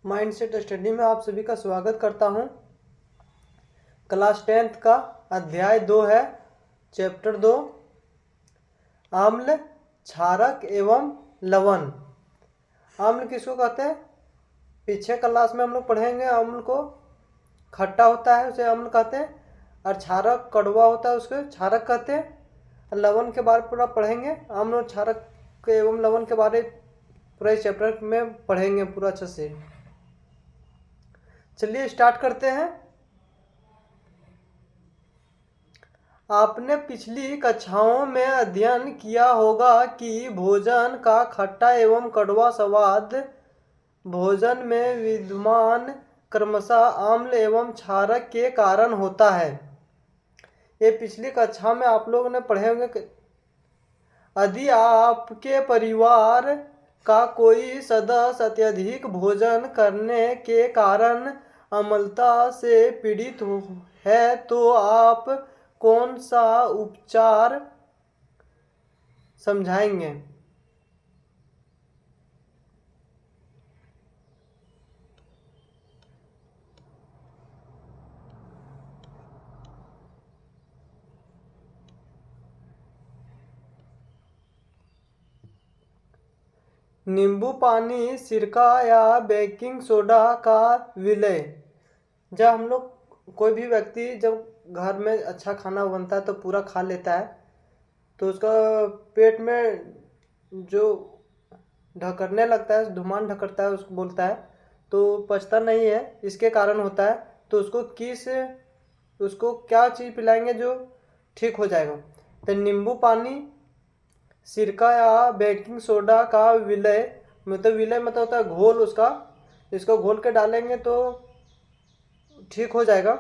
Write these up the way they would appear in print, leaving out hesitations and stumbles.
Mindset study में आप सभी का स्वागत करता हूं। क्लास 10th का अध्याय 2 है, चैप्टर 2, आम्ल, क्षारक एवं लवण। आम्ल किसको कहते हैं? पीछे क्लास में हम लोग पढ़ेंगे। आम्ल को खट्टा होता है उसे आम्ल कहते हैं, और क्षारक कड़वा होता है उसको क्षारक कहते हैं। लवण के बारे में पूरा पढ़ेंगे। आम्ल और क्षारक एवं लवण के बारे पूरा इस चैप्टर में पढ़ेंगे पूरा अच्छे से। चलिए स्टार्ट करते हैं। आपने पिछली कक्षाओं में अध्ययन किया होगा कि भोजन का खट्टा एवं कड़वा स्वाद भोजन में विद्यमान क्रमशः आम्ल एवं क्षारक के कारण होता है। ये पिछली कक्षा में आप लोगों ने पढ़े होंगे। यदि आपके परिवार का कोई सदस्य अत्यधिक भोजन करने के कारण अम्लता से पीड़ित है तो आप कौन सा उपचार समझाएंगे? नींबू पानी, सिरका या बेकिंग सोडा का विलय। जब हम लोग कोई भी व्यक्ति जब घर में अच्छा खाना बनता है तो पूरा खा लेता है, तो उसका पेट में जो ढकरने लगता है, धुआं ढकरता है, उसको बोलता है, तो पचता नहीं है, इसके कारण होता है। तो उसको क्या चीज़ पिलाएंगे जो ठीक हो जाएगा? तो नींबू पानी, सिरका या बेकिंग सोडा का विलय मतलब होता है घोल उसका। इसको घोल के डालेंगे तो ठीक हो जाएगा।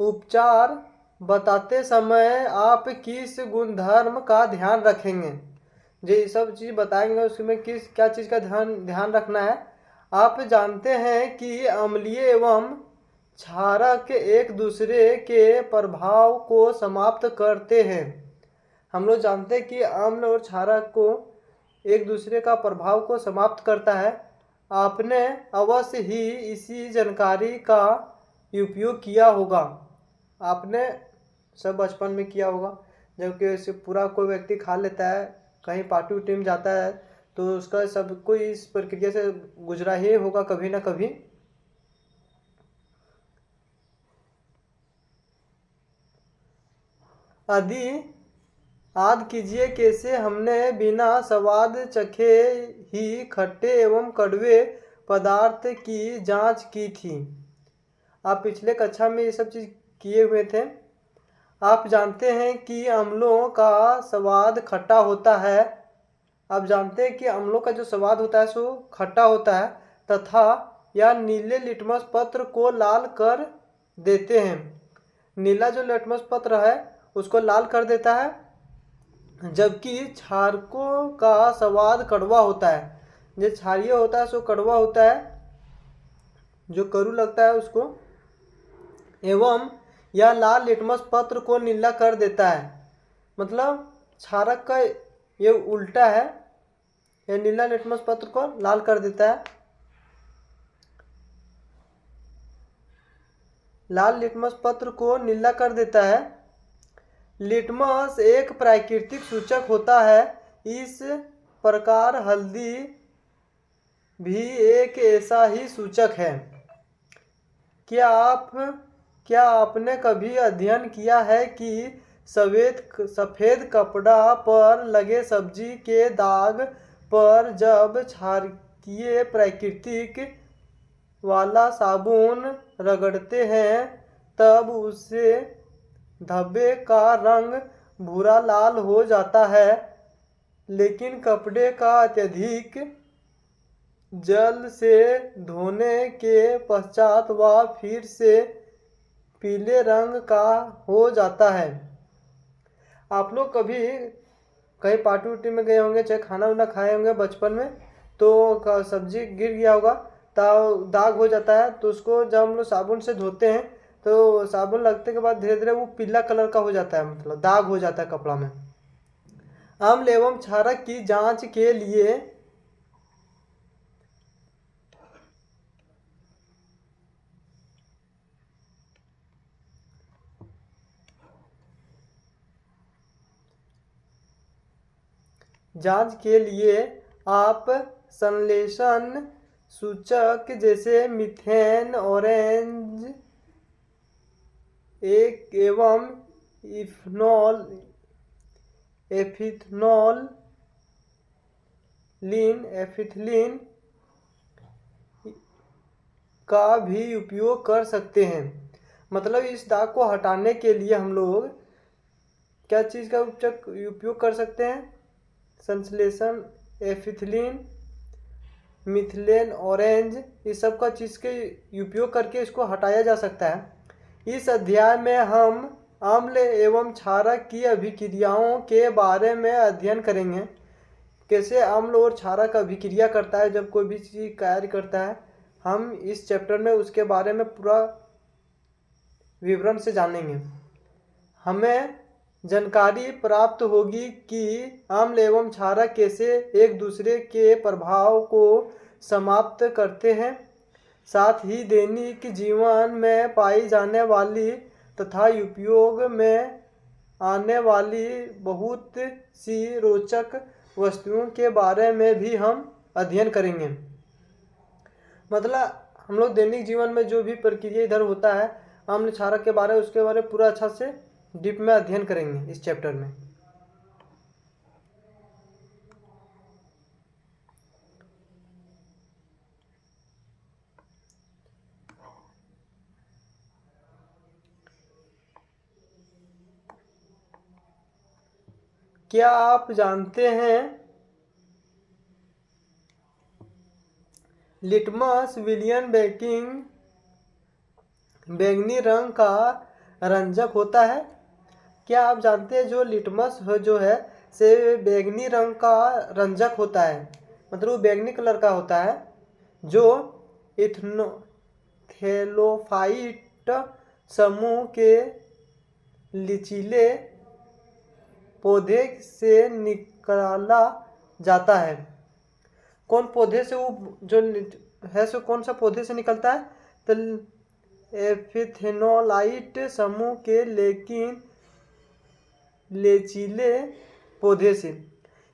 उपचार बताते समय आप किस गुणधर्म का ध्यान रखेंगे? जो ये सब चीज़ बताएंगे उसमें क्या चीज़ का ध्यान रखना है। आप जानते हैं कि अम्लीय एवं क्षारक एक दूसरे के प्रभाव को समाप्त करते हैं। हम लोग जानते हैं कि अम्ल और क्षारक को एक दूसरे का प्रभाव को समाप्त करता है। आपने अवश्य ही इसी जानकारी का उपयोग किया होगा। आपने सब बचपन में किया होगा, जबकि इसे पूरा कोई व्यक्ति खा लेता है, कहीं पार्टी उटी में जाता है, तो उसका सब कोई इस प्रक्रिया से गुजरा ही होगा कभी ना कभी। यदि याद कीजिए कैसे हमने बिना स्वाद चखे ही खट्टे एवं कड़वे पदार्थ की जांच की थी। आप पिछले कक्षा में ये सब चीज़ किए हुए थे। आप जानते हैं कि अम्लों का स्वाद खट्टा होता है। आप जानते हैं कि अम्लों का जो स्वाद होता है सो खट्टा होता है, तथा यह नीले लिटमस पत्र को लाल कर देते हैं। नीला जो लिटमस पत्र है उसको लाल कर देता है, जबकि क्षारकों का स्वाद कड़वा होता है। जो क्षारीय होता है सो कड़वा होता है, जो कड़ू लगता है उसको, एवं यह लाल लिटमस पत्र को नीला कर देता है। मतलब क्षारक का ये उल्टा है, यह नीला लिटमस पत्र को लाल कर देता है। लाल लिटमस पत्र को नीला कर देता है। लिटमस एक प्राकृतिक सूचक होता है। इस प्रकार हल्दी भी एक ऐसा ही सूचक है। क्या आपने कभी अध्ययन किया है कि सफ़ेद कपड़ा पर लगे सब्जी के दाग पर जब क्षारकीय प्राकृतिक वाला साबुन रगड़ते हैं तब उससे धब्बे का रंग भूरा लाल हो जाता है, लेकिन कपड़े का अत्यधिक जल से धोने के पश्चात वह फिर से पीले रंग का हो जाता है। आप लोग कभी कहीं पार्टी उटी में गए होंगे, चाहे खाना वाना खाए होंगे बचपन में, तो सब्जी गिर गया होगा तो दाग हो जाता है। तो उसको जब हम लोग साबुन से धोते हैं तो साबुन लगने के बाद धीरे धीरे वो पीला कलर का हो जाता है, मतलब दाग हो जाता है कपड़ा में। अम्ल एवं क्षारक की जांच के लिए जांच के लिए आप संश्लेषण सूचक जैसे मीथेन, ऑरेंज एक एवं एथिलीन का भी उपयोग कर सकते हैं। मतलब इस दाग को हटाने के लिए हम लोग क्या चीज़ का उपयोग कर सकते हैं? संश्लेषण, एथिलीन, मिथेन, ऑरेंज, इस सब का चीज़ के उपयोग करके इसको हटाया जा सकता है। इस अध्याय में हम अम्ल एवं क्षारक की अभिक्रियाओं के बारे में अध्ययन करेंगे। कैसे अम्ल और क्षारक अभिक्रिया करता है जब कोई भी चीज़ कार्य करता है, हम इस चैप्टर में उसके बारे में पूरा विवरण से जानेंगे। हमें जानकारी प्राप्त होगी कि अम्ल एवं क्षारक कैसे एक दूसरे के प्रभाव को समाप्त करते हैं। साथ ही दैनिक जीवन में पाई जाने वाली तथा उपयोग में आने वाली बहुत सी रोचक वस्तुओं के बारे में भी हम अध्ययन करेंगे। मतलब हम लोग दैनिक जीवन में जो भी प्रक्रिया इधर होता है, अम्ल क्षारक के बारे में, उसके बारे में पूरा अच्छा से डीप में अध्ययन करेंगे इस चैप्टर में। क्या आप जानते हैं लिटमस विलियन बैंगनी रंग का रंजक होता है? क्या आप जानते हैं जो लिटमस जो है से बैंगनी रंग का रंजक होता है, मतलब वो बैंगनी कलर का होता है, जो इथेनोथैलोफाइट समूह के लिचीले पौधे से निकाला जाता है। कौन पौधे से वो जो है सो कौन सा पौधे से निकलता है? तो एफिथेनोलाइट समूह के लेकिन लचीले पौधे से।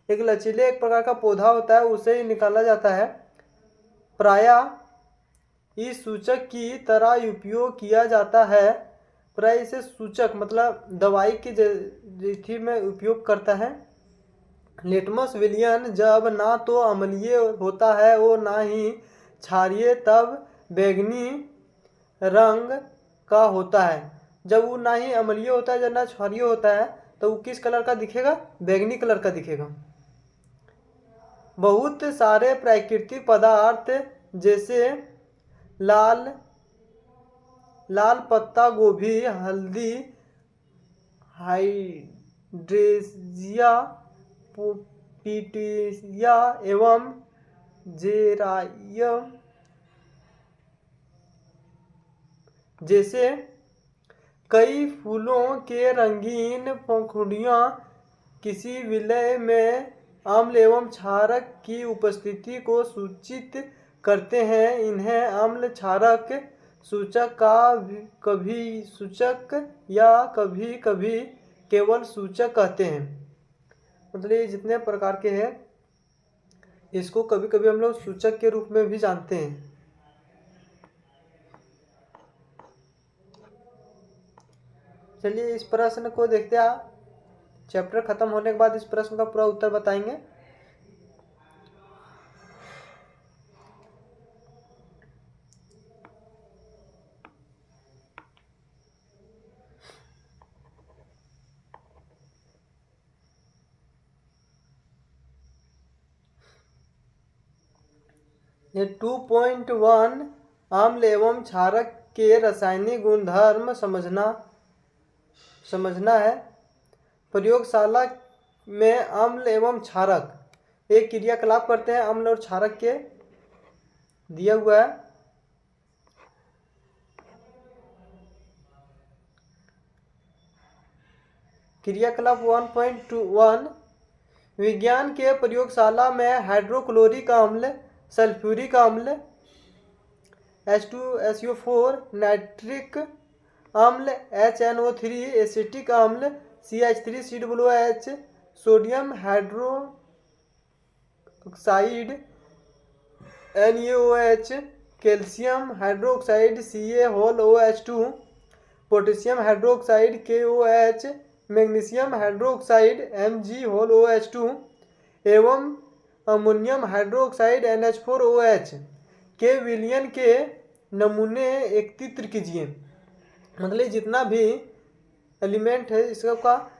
एक लचीले एक प्रकार का पौधा होता है, उसे ही निकाला जाता है। प्रायः इस सूचक की तरह उपयोग किया जाता है। प्राय इसे सूचक मतलब दवाई की जैसे में उपयोग करता है। लिटमस विलियन जब ना तो अम्लीय होता है और ना ही क्षारीय, तब बैंगनी रंग का होता है। जब वो ना ही अम्लीय होता है, जब ना क्षारीय होता है, तो वो किस कलर का दिखेगा? बैंगनी कलर का दिखेगा। बहुत सारे प्राकृतिक पदार्थ जैसे लाल पत्ता गोभी, हल्दी, हाइड्रेंजिया, पिटिया एवं जेरायम जैसे कई फूलों के रंगीन पंखुड़ियाँ किसी विलय में अम्ल एवं क्षारक की उपस्थिति को सूचित करते हैं। इन्हें अम्ल क्षारक सूचक का कभी सूचक या कभी कभी केवल सूचक कहते हैं। मतलब ये जितने प्रकार के हैं, इसको कभी कभी हम लोग सूचक के रूप में भी जानते हैं। चलिए इस प्रश्न को देखते हैं। चैप्टर खत्म होने के बाद इस प्रश्न का पूरा उत्तर बताएंगे। ये 2.1 अम्ल एवं क्षारक के रासायनिक गुणधर्म समझना है। प्रयोगशाला में अम्ल एवं क्षारक एक क्रियाकलाप करते हैं। अम्ल और क्षारक के दिया हुआ है। क्रियाकलाप 1.1 विज्ञान के प्रयोगशाला में हाइड्रोक्लोरिक अम्ल, सल्फ्यूरिक अम्ल H2SO4, नाइट्रिक अम्ल HNO3, एसिटिक अम्ल CH3COOH, sodium hydroxide oxide NaOH, calcium hydroxide CaOH2, potassium hydroxide KOH, magnesium hydroxide MgOH2 एवं अमोनियम हाइड्रोक्साइड NH4OH के विलयन के नमूने एकत्रित कीजिए। मतलब जितना भी एलिमेंट है इसका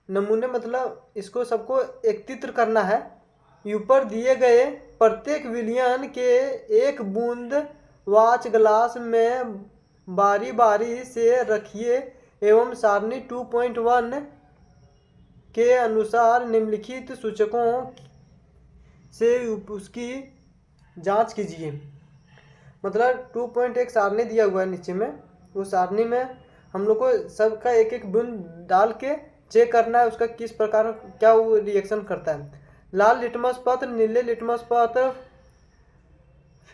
नमूने, मतलब इसको सबको एकत्रित करना है। ऊपर दिए गए प्रत्येक विलयन के एक बूंद वाच ग्लास में बारी बारी से रखिए एवं सारणी 2.1 के अनुसार निम्नलिखित सूचकों से उसकी जांच कीजिए। मतलब 2.1 सारणी दिया हुआ है नीचे में, उस सारणी में हम लोग को सबका एक एक बूंद डाल के चेक करना है उसका किस प्रकार क्या वो रिएक्शन करता है। लाल लिटमस पत्र, नीले लिटमस पत्र,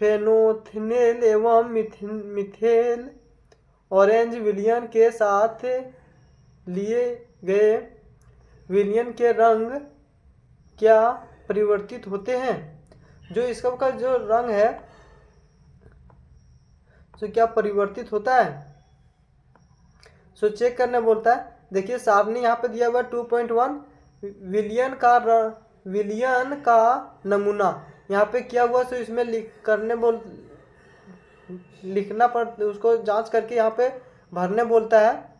फेनोल्फिनेल एवं मिथेल ऑरेंज विलयन के साथ लिए गए विलयन के रंग क्या परिवर्तित होते हैं। जो इसका जो रंग है तो क्या परिवर्तित होता है, सो चेक करने बोलता है। देखिए सारणी यहाँ पे दिया हुआ 2.1 विलयन का नमूना यहाँ पे क्या हुआ, सो इसमें लिखना पड़, उसको जांच करके यहाँ पे भरने बोलता है।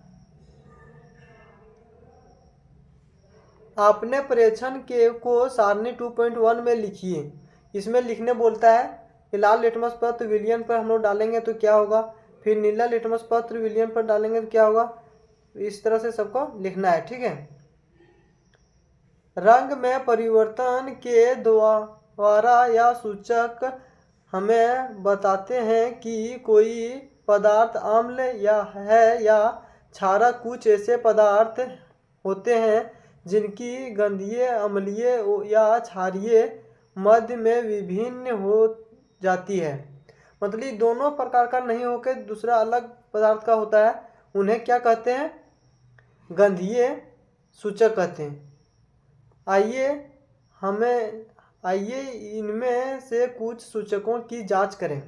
आपने परीक्षण के को सारणी 2.1 में लिखिए। इसमें लिखने बोलता है कि लाल लिटमस पत्र विलयन पर हम लोग डालेंगे तो क्या होगा, फिर नीला लिटमस पत्र विलयन पर डालेंगे तो क्या होगा, इस तरह से सबको लिखना है। ठीक है। रंग में परिवर्तन के द्वारा या सूचक हमें बताते हैं कि कोई पदार्थ अम्ल या क्षारक। कुछ ऐसे पदार्थ होते हैं जिनकी गंधीय, अम्लीय या क्षारीय मध्य में विभिन्न हो जाती है। मतलब दोनों प्रकार का नहीं होकर दूसरा अलग पदार्थ का होता है, उन्हें क्या कहते हैं, गंधीय सूचक कहते हैं। आइए इनमें से कुछ सूचकों की जांच करें।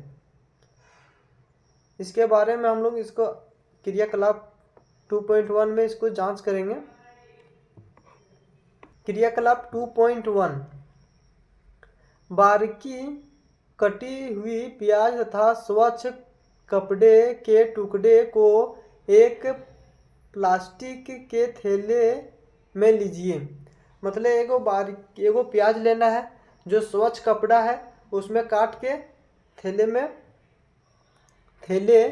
इसके बारे में हम लोग इसको क्रियाकलाप 2.1 में इसको जांच करेंगे। क्रियाकलाप 2.1 बारीकी कटी हुई प्याज तथा स्वच्छ कपड़े के टुकड़े को एक प्लास्टिक के थैले में लीजिए। मतलब एगो प्याज लेना है जो स्वच्छ कपड़ा है, उसमें काट के थैले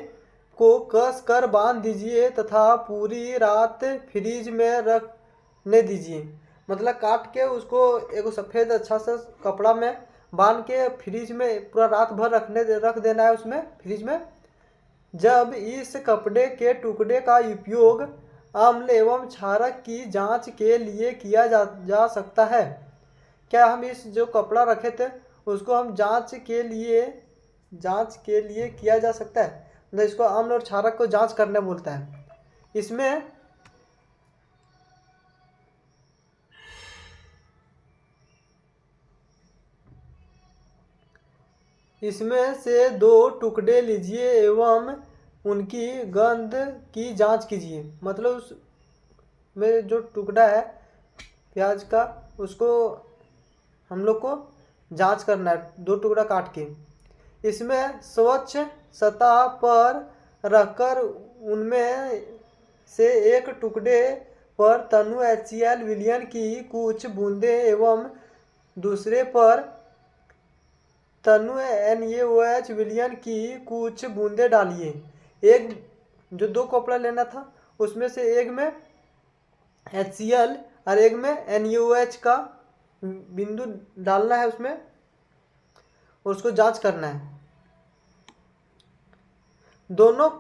को कस कर बांध दीजिए तथा पूरी रात फ्रिज में रखने दीजिए। मतलब काट के उसको एगो सफ़ेद अच्छा सा कपड़ा में बांध के फ्रिज में पूरा रात भर रख देना है उसमें फ्रिज में। जब इस कपड़े के टुकड़े का उपयोग अम्ल एवं क्षारक की जांच के लिए किया जा सकता है। क्या हम इस जो कपड़ा रखे थे उसको हम जांच के लिए किया जा सकता है, मतलब इसको अम्ल और क्षारक को जांच करने बोलता है। इसमें से 2 टुकड़े लीजिए एवं उनकी गंध की जांच कीजिए। मतलब उसमें जो टुकड़ा है प्याज का उसको हम लोग को जांच करना है, 2 टुकड़ा काट के। इसमें स्वच्छ सतह पर रखकर उनमें से एक टुकड़े पर तनु HCl विलयन की कुछ बूंदें एवं दूसरे पर तनु NaOH विलयन की कुछ बूंदें डालिए। एक जो 2 कपड़ा लेना था उसमें से एक में HCl और एक में NaOH का बिंदु डालना है उसमें और उसको जांच करना है। दोनों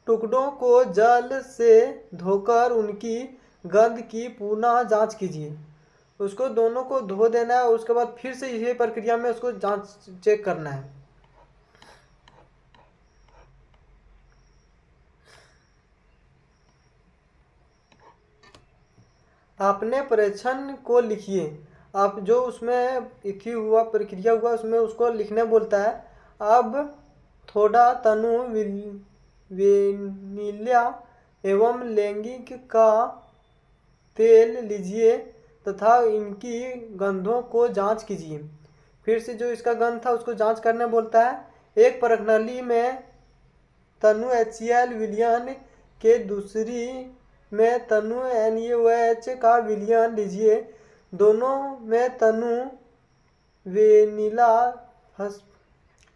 टुकड़ों को जल से धोकर उनकी गंध की पुनः जांच कीजिए। उसको दोनों को धो देना है और उसके बाद फिर से इसी प्रक्रिया में उसको चेक करना है। अपने परीक्षण को लिखिए। आप जो उसमें इथी हुआ प्रक्रिया हुआ उसमें उसको लिखने बोलता है। अब थोड़ा तनु वेनिला एवं लैंगिक का तेल लीजिए तथा इनकी गंधों को जांच कीजिए। फिर से जो इसका गंध था उसको जांच करने बोलता है। एक परखनली में तनु HCl विलयन के दूसरी में तनु NaOH का विलयन लीजिए। दोनों में तनु वेनिला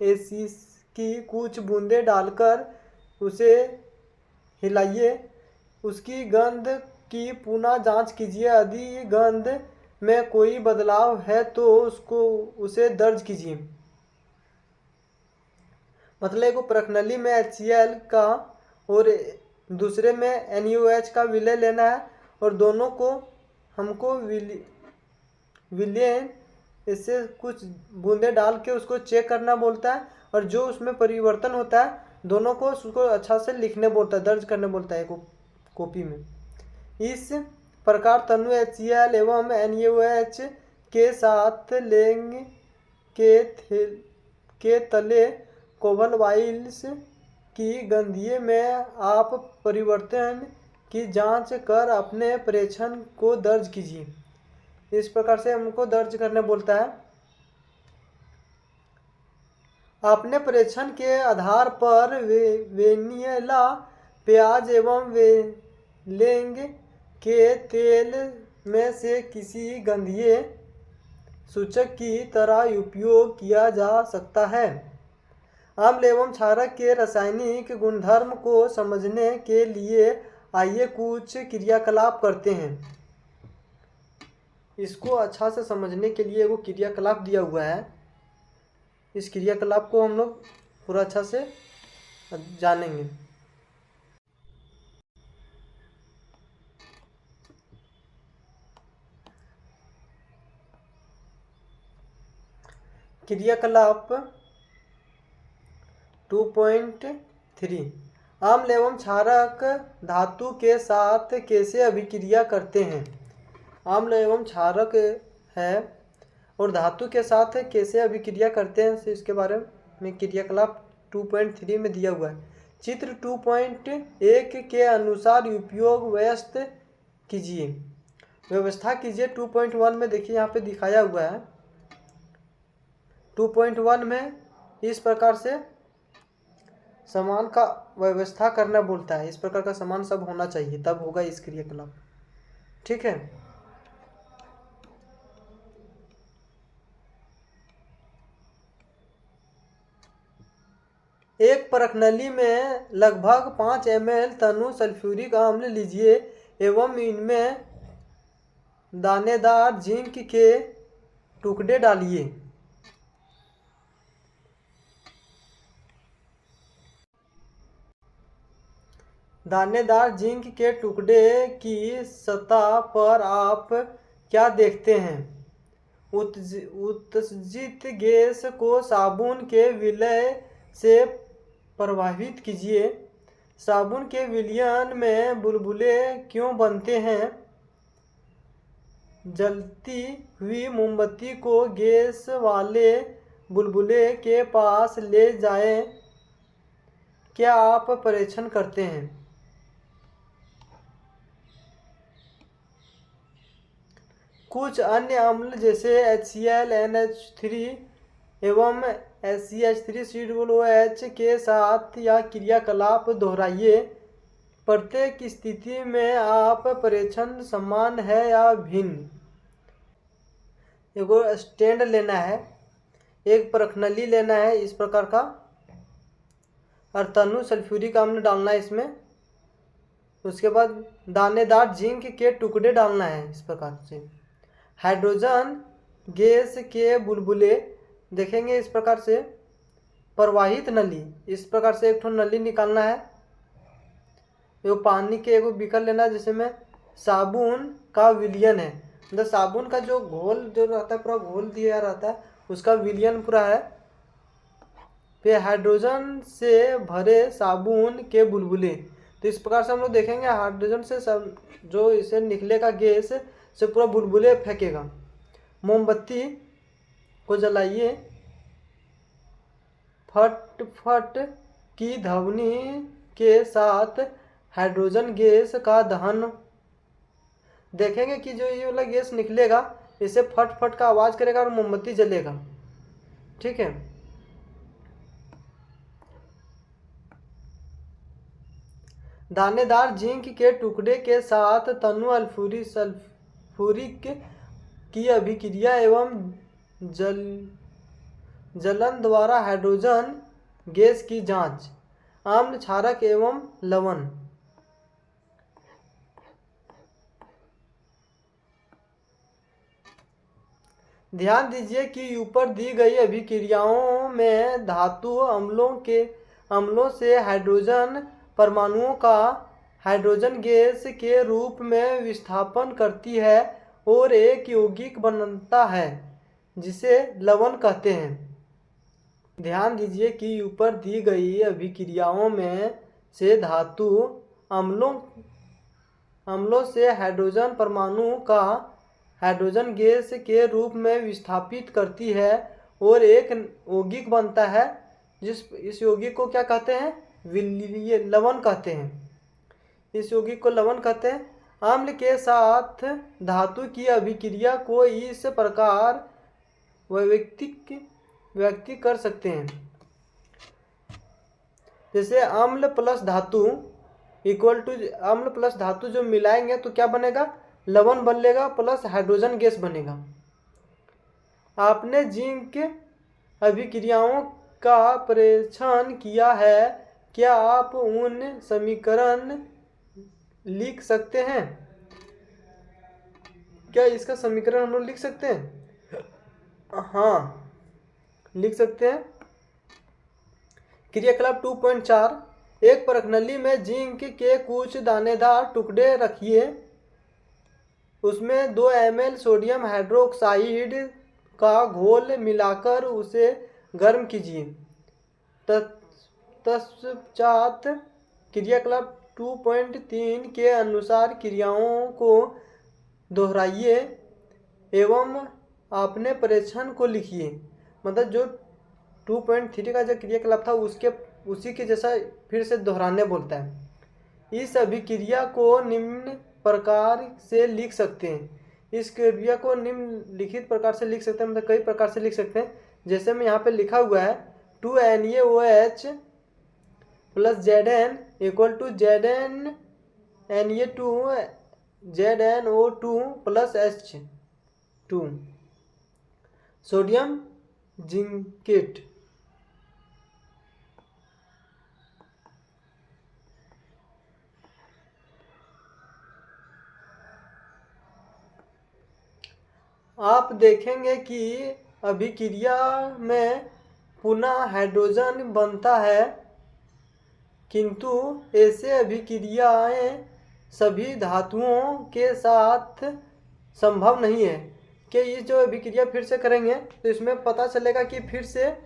एसिस की कुछ बूंदें डालकर उसे हिलाइए। उसकी गंध की पुनः जांच कीजिए। यदि गंध में कोई बदलाव है तो उसे दर्ज कीजिए। मतलब को प्रखनली में HCl का और दूसरे में NaOH का विलय लेना है और दोनों को हमको विलयन इससे कुछ बूंदें डाल के उसको चेक करना बोलता है। और जो उसमें परिवर्तन होता है दोनों को उसको अच्छा से लिखने बोलता है, दर्ज करने बोलता है कॉपी में। इस प्रकार तनु HCl एवं NaOH के साथ लेंग के तले कोबल वाइल्स की गंधिये में आप परिवर्तन की जांच कर अपने परीक्षण को दर्ज कीजिए। इस प्रकार से हमको दर्ज करने बोलता है। अपने परीक्षण के आधार पर वेनिला प्याज एवं लेंग के तेल में से किसी गंधीय सूचक की तरह उपयोग किया जा सकता है। अम्ल एवं क्षारक के रासायनिक गुणधर्म को समझने के लिए आइए कुछ क्रियाकलाप करते हैं। इसको अच्छा से समझने के लिए वो क्रियाकलाप दिया हुआ है। इस क्रियाकलाप को हम लोग पूरा अच्छा से जानेंगे। क्रियाकलाप 2.3 अम्ल एवं क्षारक धातु के साथ कैसे अभिक्रिया करते हैं। अम्ल एवं क्षारक है और धातु के साथ कैसे अभिक्रिया करते हैं इसके बारे में क्रियाकलाप 2.3 में दिया हुआ है। चित्र 2.1 के अनुसार उपयोग व्यस्त कीजिए, व्यवस्था कीजिए। 2.1 में देखिए यहाँ पे दिखाया हुआ है। 2.1 में इस प्रकार से सामान का व्यवस्था करना बोलता है। इस प्रकार का सामान सब होना चाहिए तब होगा इस क्रियाकलाप। ठीक है। एक परखनली में लगभग 5 ml तनु सल्फ्यूरिक अम्ल लीजिए एवं इनमें दानेदार जिंक के टुकड़े डालिए। दानेदार जिंक के टुकड़े की सतह पर आप क्या देखते हैं। उत्सर्जित गैस को साबुन के विलय से प्रवाहित कीजिए। साबुन के विलयन में बुलबुले क्यों बनते हैं। जलती हुई मोमबत्ती को गैस वाले बुलबुले के पास ले जाएं। क्या आप परीक्षण करते हैं। कुछ अन्य अम्ल जैसे HCl NH3 एवं SCH3COOH के साथ यह क्रियाकलाप दोहराइए। प्रत्येक स्थिति में आप परीक्षण समान है या भिन्न। एगो स्टैंड लेना है, एक परखनली लेना है इस प्रकार का और तनु सल्फ्यूरिक अम्ल डालना है इसमें। उसके बाद दानेदार जिंक के टुकड़े डालना है इस प्रकार से। हाइड्रोजन गैस के बुलबुले देखेंगे इस प्रकार से। प्रवाहित नली, इस प्रकार से एक ठो नली निकालना है। एगो पानी के एगो बीकर लेना है जिसमें साबुन का विलयन है। मतलब साबुन का जो घोल जो रहता है पूरा घोल दिया रहता है उसका विलयन पूरा है। फिर हाइड्रोजन से भरे साबुन के बुलबुले। तो इस प्रकार से हम लोग देखेंगे हाइड्रोजन से सब जो इसे निकलेगा गैस से पूरा बुलबुले फेंकेगा। मोमबत्ती को जलाइए। फट फट की ध्वनि के साथ हाइड्रोजन गैस का दहन। देखेंगे कि जो ये वाला गैस निकलेगा इससे फट फट का आवाज़ करेगा और मोमबत्ती जलेगा। ठीक है। दानेदार जिंक के टुकड़े के साथ तनु सल्फ्यूरिक की अभिक्रिया एवं जलन द्वारा हाइड्रोजन गैस की जांच। आम्ल क्षारक एवं लवण। ध्यान दीजिए कि ऊपर दी गई अभिक्रियाओं में धातु अम्लों से हाइड्रोजन परमाणुओं का हाइड्रोजन गैस के रूप में विस्थापन करती है और एक यौगिक बनता है जिसे लवण कहते हैं। ध्यान दीजिए कि ऊपर दी गई अभिक्रियाओं में से धातु अम्लों से हाइड्रोजन परमाणु का हाइड्रोजन गैस के रूप में विस्थापित करती है और एक यौगिक बनता है इस यौगिक को क्या कहते हैं? लवण कहते हैं। इस यौगिक को लवण कहते हैं। अम्ल के साथ धातु की अभिक्रिया को इस प्रकार व्यक्ति कर सकते हैं, जैसे अम्ल प्लस धातु इक्वल टू अम्ल प्लस धातु जो मिलाएंगे तो क्या बनेगा? लवण बनेगा प्लस हाइड्रोजन गैस बनेगा। आपने जिंक अभिक्रियाओं का परीक्षण किया है, क्या आप उन समीकरण लिख सकते हैं? क्या इसका समीकरण हम लोग लिख सकते हैं? हाँ, लिख सकते हैं। क्रियाकलाप 2.4 एक परखनली में जिंक के कुछ दानेदार टुकड़े रखिए, उसमें 2 ml सोडियम हाइड्रोक्साइड का घोल मिलाकर उसे गर्म कीजिए। तत्पश्चात क्रियाकलाप 2.3 के अनुसार क्रियाओं को दोहराइए एवं अपने परीक्षण को लिखिए। मतलब जो 2.3 का जो क्रियाकलाप था उसी के जैसा फिर से दोहराने बोलता है। इस अभिक्रिया को निम्न प्रकार से लिख सकते हैं। इस क्रिया को निम्नलिखित प्रकार से लिख सकते हैं, मतलब कई प्रकार से लिख सकते हैं। जैसे में यहाँ पे लिखा हुआ है 2NaOH plus Zn equal to Zn Na2 ZnO2 plus H2 sodium zincate. आप देखेंगे कि अभिक्रिया में पुनः हाइड्रोजन बनता है, किंतु ऐसे अभिक्रियाएं सभी धातुओं के साथ संभव नहीं है। कि ये जो अभिक्रिया फिर से करेंगे तो इसमें पता चलेगा कि फिर से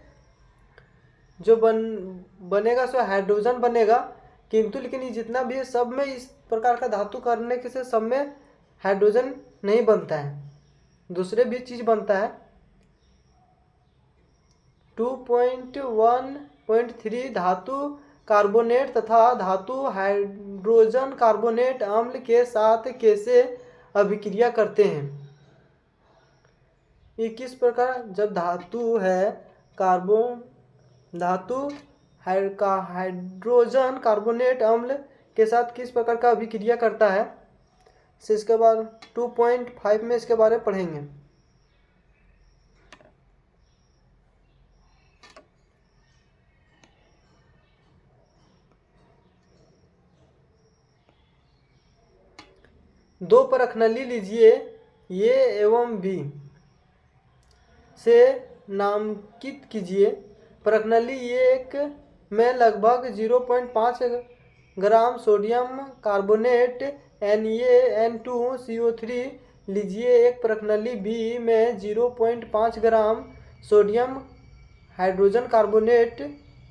जो बनेगा सो हाइड्रोजन बनेगा, किंतु लेकिन ये जितना भी है सब में इस प्रकार का धातु करने के से सब में हाइड्रोजन नहीं बनता है, दूसरे भी चीज़ बनता है। 2.1.3 धातु कार्बोनेट तथा धातु हाइड्रोजन कार्बोनेट अम्ल के साथ कैसे अभिक्रिया करते हैं? ये किस प्रकार, जब धातु है हाइड्रोजन कार्बोनेट अम्ल के साथ किस प्रकार का अभिक्रिया करता है, से इसके बाद 2.5 में इसके बारे में पढ़ेंगे। दो परखनली लीजिए, ए एवं बी से नामांकित कीजिए। परखनली एक में लगभग 0.5 ग्राम सोडियम कार्बोनेट NaN2CO3 लीजिए। एक परखनली बी में 0.5 gram sodium hydrogen carbonate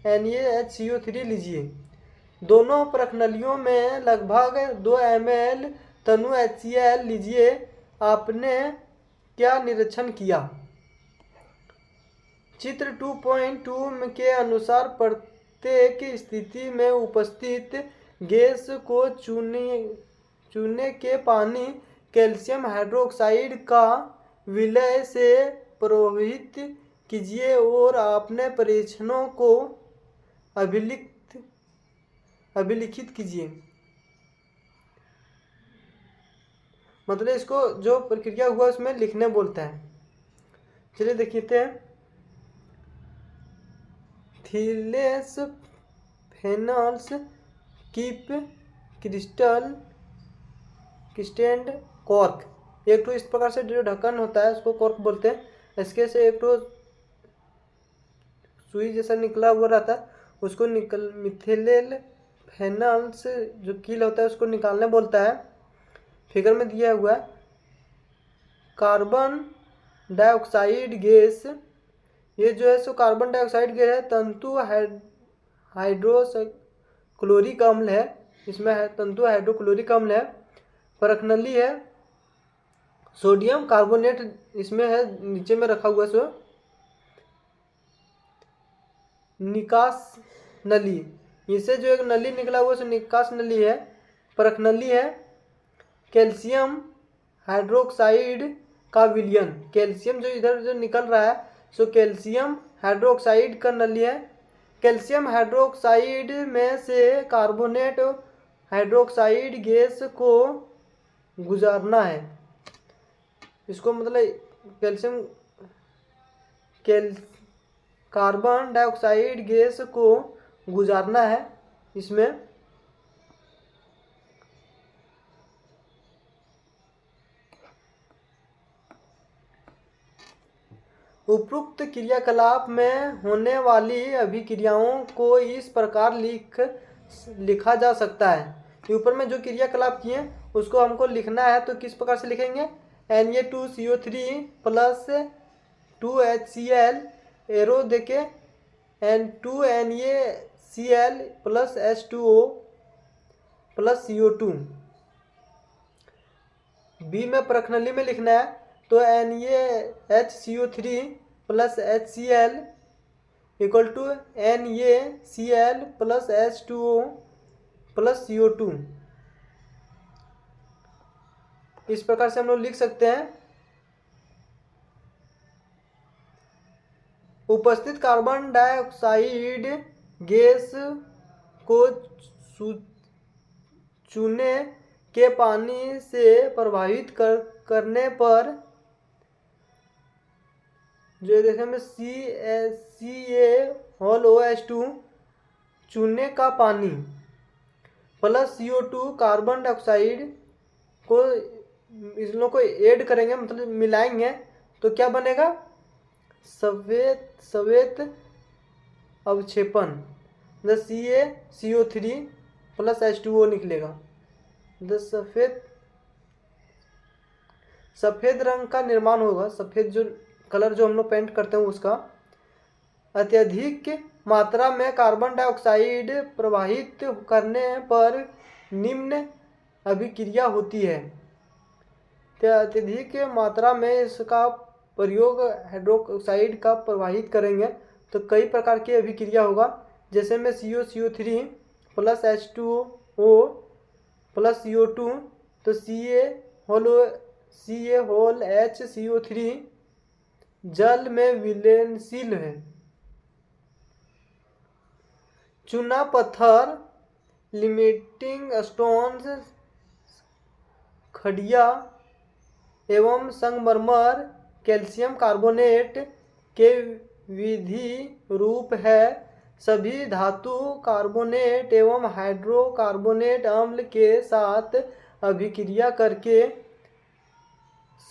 NaHCO3 लीजिए। दोनों परखनलियों में लगभग 2 ml तनु HCl लीजिए। आपने क्या निरीक्षण किया। चित्र 2.2 के अनुसार प्रत्येक स्थिति में उपस्थित गैस को चूने के पानी कैल्शियम हाइड्रोक्साइड का विलय से प्रभावित कीजिए और अपने परीक्षणों को अभिलिखित कीजिए। मतलब इसको जो प्रक्रिया हुआ उसमें लिखने बोलता है। चलिए देखते हैं। थिलेस फेनल्स कीप क्रिस्टल स्टैंड कॉर्क। एक तो इस प्रकार से जो ढक्कन होता है उसको कॉर्क बोलते हैं। इसके से एक तो सुई जैसा निकला हुआ रहता है उसको मिथिलेल फेनल्स जो कील होता है उसको निकालने बोलता है। फिगर में दिया हुआ है कार्बन डाइऑक्साइड गैस। ये जो है सो कार्बन डाइऑक्साइड गैस है तंतु हाइड्रोक्लोरिक अम्ल है। इसमें है तंतु हाइड्रोक्लोरिक अम्ल है। परखनली है सोडियम कार्बोनेट इसमें है नीचे में रखा हुआ सो। निकास नली इससे जो एक नली निकला हुआ सो निकास नली है। परखनली है कैल्शियम हाइड्रोक्साइड का विलयन। कैल्शियम जो इधर जो निकल रहा है सो कैल्शियम हाइड्रोक्साइड का नली है। कैल्शियम हाइड्रोक्साइड में से कार्बोनेट हाइड्रोक्साइड गैस को गुजारना है। इसको मतलब कार्बन डाइऑक्साइड गैस को गुजारना है। इसमें उपरोक्त क्रियाकलाप में होने वाली अभिक्रियाओं को इस प्रकार लिखा जा सकता है। ऊपर में जो क्रियाकलाप किए उसको हमको लिखना है तो किस प्रकार से लिखेंगे। Na2CO3 प्लस 2HCl एरो देके N2NaCl plus H2O plus CO2। B में प्रखनली में लिखना है तो NaHCO3 plus HCl equal to NaCl plus H2O plus CO2। इस प्रकार से हम लोग लिख सकते हैं। उपस्थित कार्बन डाइऑक्साइड गैस को चूने के पानी से प्रभावित करने पर जो देखें में CaOH2 चूने का पानी प्लस CO2 कार्बन डाइऑक्साइड को इस लोगों को ऐड करेंगे मतलब मिलाएंगे तो क्या बनेगा सवेत अवक्षेपण। CaCO3 प्लस H2O निकलेगा। सफ़ेद रंग का निर्माण होगा। सफ़ेद जो कलर जो हम लोग पेंट करते हैं उसका। अत्यधिक मात्रा में कार्बन डाइऑक्साइड प्रवाहित करने पर निम्न अभिक्रिया होती है। अत्यधिक मात्रा में इसका प्रयोग हाइड्रोक्साइड का प्रवाहित करेंगे तो कई प्रकार की अभिक्रिया होगा। जैसे में CaCO3 plus H2O plus CO2 तो CaHCO3 जल में विलयनशील है। चूना पत्थर लिमिटिंग स्टोन्स खड़िया एवं संगमरमर कैल्शियम कार्बोनेट के विधि रूप है। सभी धातु कार्बोनेट एवं हाइड्रोकार्बोनेट अम्ल के साथ अभिक्रिया करके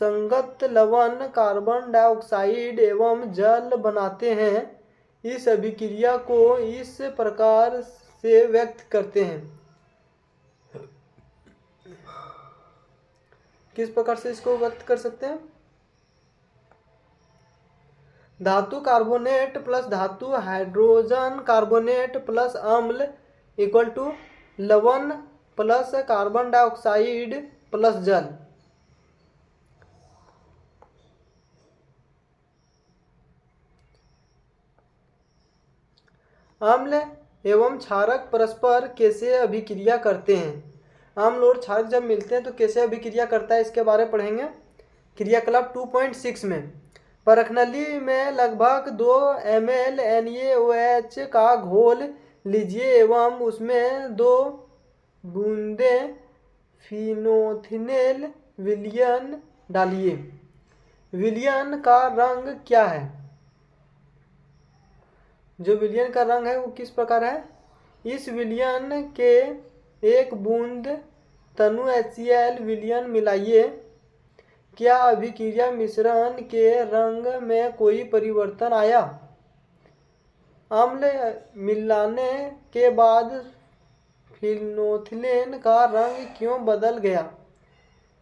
संगत लवण कार्बन डाइऑक्साइड एवं जल बनाते हैं। इस अभिक्रिया को इस प्रकार से व्यक्त करते हैं। किस प्रकार से इसको व्यक्त कर सकते हैं। धातु कार्बोनेट प्लस धातु हाइड्रोजन कार्बोनेट प्लस अम्ल इक्वल टू लवण प्लस कार्बन डाइऑक्साइड प्लस जल। अम्ल एवं क्षारक परस्पर कैसे अभिक्रिया करते हैं। अम्ल और क्षारक जब मिलते हैं तो कैसे अभिक्रिया करता है, इसके बारे में पढ़ेंगे क्रियाकलाप 2.6 में। परखनली में लगभग 2 ml NaOH का घोल लीजिए एवं उसमें 2 बूंदें फिनोथिनेल विलयन डालिए। विलयन का रंग क्या है? जो विलयन का रंग है वो किस प्रकार है? इस विलयन के 1 बूंद तनु HCl विलयन मिलाइए। क्या अभिक्रिया मिश्रण के रंग में कोई परिवर्तन आया? अम्ल मिलाने के बाद फिनोथिलेन का रंग क्यों बदल गया?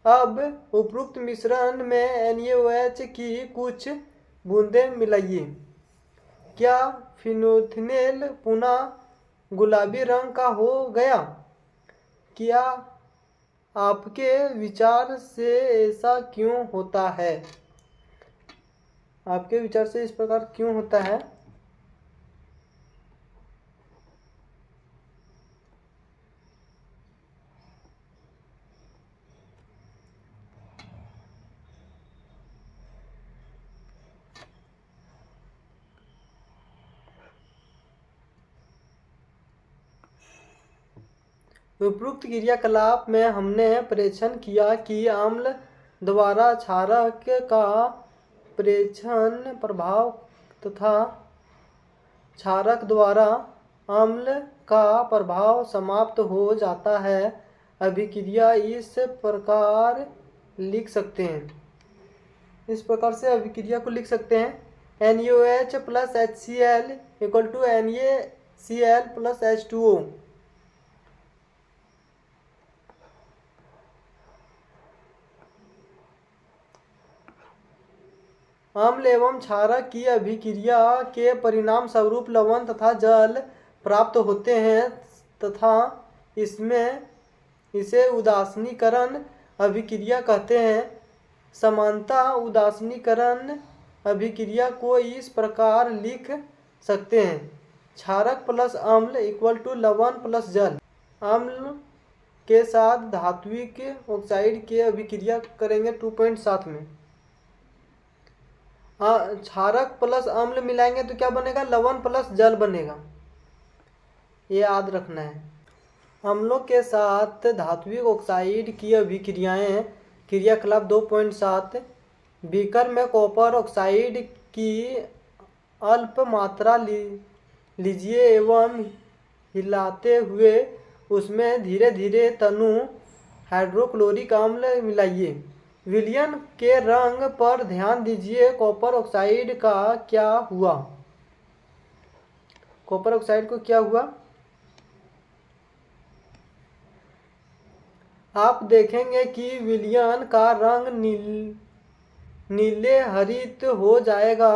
अब उपरोक्त मिश्रण में NaOH की कुछ बूंदें मिलाइए। क्या फिनोथिलेन पुनः गुलाबी रंग का हो गया? क्या आपके विचार से ऐसा क्यों होता है? आपके विचार से इस प्रकार क्यों होता है? उपरोक्त क्रियाकलाप में हमने परीक्षण किया कि अम्ल द्वारा क्षारक का प्रेक्षण प्रभाव तथा क्षारक द्वारा अम्ल का प्रभाव समाप्त हो जाता है। अभिक्रिया इस प्रकार लिख सकते हैं, इस प्रकार से अभिक्रिया को लिख सकते हैं। NaOH plus HCl equal to NaCl plus H2O। अम्ल एवं क्षारक की अभिक्रिया के परिणाम स्वरूप लवण तथा जल प्राप्त होते हैं तथा इसे उदासीनीकरण अभिक्रिया कहते हैं। समानता उदासीनीकरण अभिक्रिया को इस प्रकार लिख सकते हैं। क्षारक प्लस अम्ल इक्वल टू लवण प्लस जल। अम्ल के साथ धात्विक ऑक्साइड की अभिक्रिया करेंगे 2.7 में। क्षारक प्लस अम्ल मिलाएंगे तो क्या बनेगा? लवण प्लस जल बनेगा, ये याद रखना है। अम्लों के साथ धात्विक ऑक्साइड की अभिक्रियाएं क्रियाकलाप 2.7। बीकर में कॉपर ऑक्साइड की अल्प मात्रा लीजिए एवं हिलाते हुए उसमें धीरे धीरे तनु हाइड्रोक्लोरिक अम्ल मिलाइए। विलयन के रंग पर ध्यान दीजिए। कॉपर ऑक्साइड का क्या हुआ? कॉपर ऑक्साइड को क्या हुआ? आप देखेंगे कि विलयन का रंग नीले हरित हो जाएगा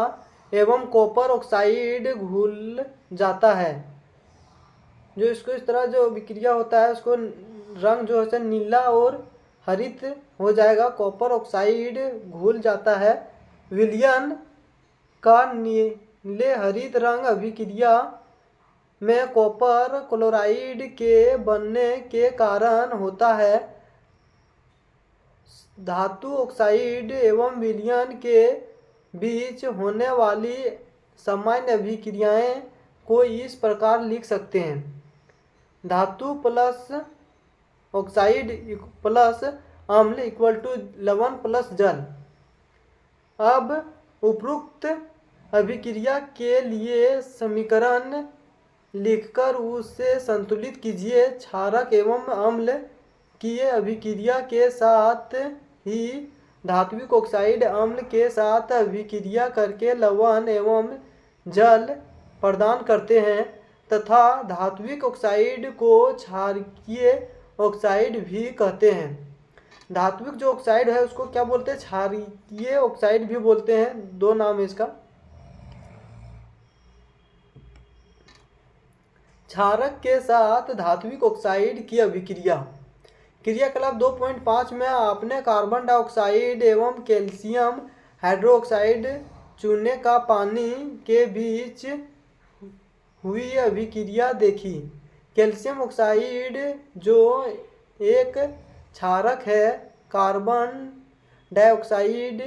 एवं कॉपर ऑक्साइड घुल जाता है। जो इसको इस तरह जो विक्रिया होता है उसको रंग जो है नीला और हरित हो जाएगा, कॉपर ऑक्साइड घुल जाता है। विलयन का नीले हरित रंग अभिक्रिया में कॉपर क्लोराइड के बनने के कारण होता है। धातु ऑक्साइड एवं विलयन के बीच होने वाली सामान्य अभिक्रियाएं को इस प्रकार लिख सकते हैं। धातु प्लस ऑक्साइड प्लस अम्ल इक्वल टू लवण प्लस जल। अब उपरोक्त अभिक्रिया के लिए समीकरण लिखकर उसे संतुलित कीजिए। क्षारक एवं अम्ल की अभिक्रिया के साथ ही धात्विक ऑक्साइड अम्ल के साथ अभिक्रिया करके लवण एवं जल प्रदान करते हैं तथा धात्विक ऑक्साइड को क्षारीय ऑक्साइड भी कहते हैं। धात्विक जो ऑक्साइड है उसको क्या बोलते हैं? क्षारीय ऑक्साइड भी बोलते हैं, दो नाम है इसका। क्षारक के साथ धात्विक ऑक्साइड की अभिक्रिया क्रियाकलाप 2.5 में आपने कार्बन डाइऑक्साइड एवं कैल्शियम हाइड्रोक्साइड चूने का पानी के बीच हुई अभिक्रिया देखी। कैल्शियम ऑक्साइड जो एक क्षारक है, कार्बन डाइऑक्साइड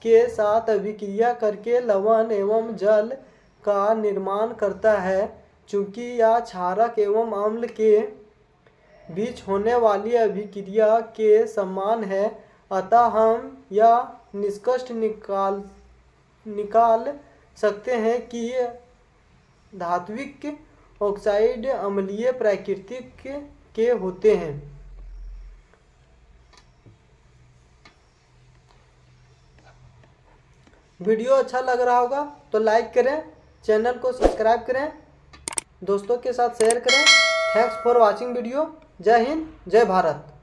के साथ अभिक्रिया करके लवण एवं जल का निर्माण करता है। चूँकि यह क्षारक एवं अम्ल के बीच होने वाली अभिक्रिया के समान है, अतः हम यह निष्कर्ष निकाल सकते हैं कि धात्विक ऑक्साइड अम्लीय प्रकृति के होते हैं। वीडियो अच्छा लग रहा होगा तो लाइक करें, चैनल को सब्सक्राइब करें, दोस्तों के साथ शेयर करें। Thanks for watching video. जय हिंद, जय भारत।